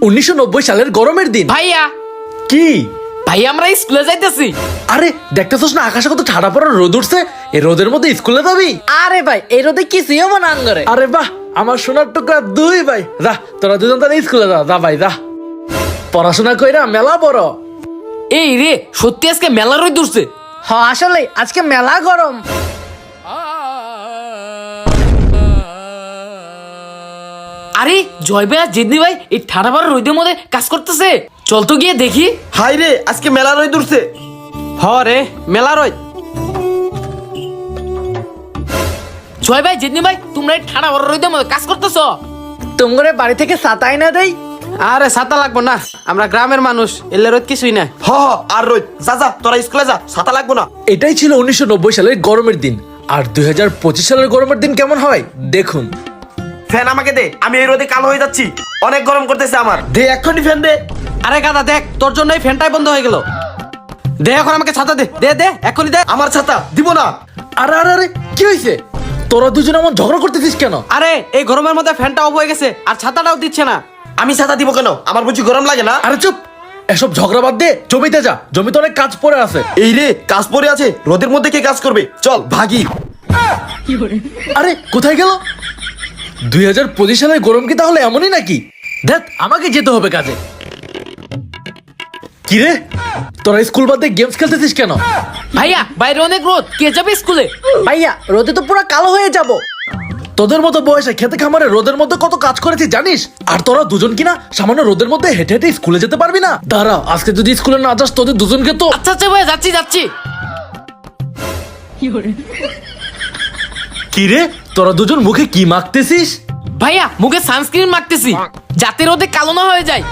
1990 সালের গরমের দিন। ভাইয়া কি ভাই আমরা স্কুলে যাইতেছি। আরে দেখতেছস না আকাশে কত ঠাড়া পড়া রোদ উঠছে, এই রোদের মধ্যে স্কুলে যাবি? আরে ভাই এই রোদে কিছুই হবো না আঙ্গরে। আরে বাহ, আমার সোনার টুকরা দুই ভাই, যা তোরা দুজন তাহলে স্কুলে যা। যা ভাই যা, পড়াশোনা কইরা মেলা বড়। এই রে সত্যি আজকে মেলা রোদ উঠছে। আসলে আজকে মেলা গরম। আরে জয় ভাই আর জিদ্দি ভাই এই ঠাড়া পড়া রোদের মধ্যে কাজ করতেছে, চল তো গিয়ে দেখি। হাই রে আজকে মেলা রই দূরছে। হ রে মেলা রই। জয় ভাই জিদ্দি ভাই তোমরা এই ঠাড়া পড়া রোদের মধ্যে কাজ করতেছো? তোমরে বাড়ি থেকে ছাতাই না দেই? আরে ছাতা লাগবো না, আমরা গ্রামের মানুষ, এলে রোদ কিছুই না। হ আর রোদ, যা যা তোরা স্কুলে যা, ছাতা লাগবো না। এটাই ছিল 1990 সালের গরমের দিন। আর 2025 সালের গরমের দিন কেমন হয় দেখুন। ফ্যান আমাকে দে, আমি এই রোদে কালো হয়ে যাচ্ছি, অনেক গরম করতেছে আমার। দে এক্ষুনি ফ্যান দে। আরে গাদা দেখ, তোর জন্য এই ফ্যানটাই বন্ধ হয়ে গেল। দে এখন আমাকে ছাতা দে, দে দে এক্ষুনি দে। আমার ছাতা দিব না। আরে আরে আরে কি হয়েছে? তোরা দুজন এমন ঝগড়া করতেছিস কেন? আরে এই গরমের মধ্যে ফ্যানটা অফ হয়ে গেছে আর ছাতাটাও দিচ্ছে না। আমি ছাতা দিব কেন? আমার বুঝি গরম লাগে না? আরে চুপ, এসব ঝগড়া বাদ দে, জমিতে যা, জমিতে অনেক কাজ পড়ে আছে। এই রে কাজ পড়ে আছে, রোদের মধ্যে কে কাজ করবে? চল ভাগি। আরে কোথায় গেল? 2025 সালের গরম কি তাহলে এমনই নাকি? দেখ আমাকে যেতে হবে কাজে। কি রে তোরা স্কুল বাদে গেমস খেলতেছিস কেন? ভাইয়া বাইরে অনেক রোদ, কে যাবে স্কুলে? ভাইয়া রোদে তো পুরো কালো হয়ে যাব। তোদের মতো বয়সে খেতে খামারে রোদের মধ্যে কত কাজ করেছি জানিস? আর তোরা দুজন কিনা সামান্য রোদের মধ্যে হেঁটে হেঁটে স্কুলে যেতে পারবি না? দাঁড়া, আজকে যদি স্কুলে না যাস তোদের দুজনকে তো। আচ্ছা আচ্ছা ভাইয়া যাচ্ছি যাচ্ছি। কি রে তোরা দুজন মুখে কি মাখতেছিস? ভাইয়া মুখে সানস্ক্রিন মাখতেছি যাতে রোদে কালো না হয়ে যায়।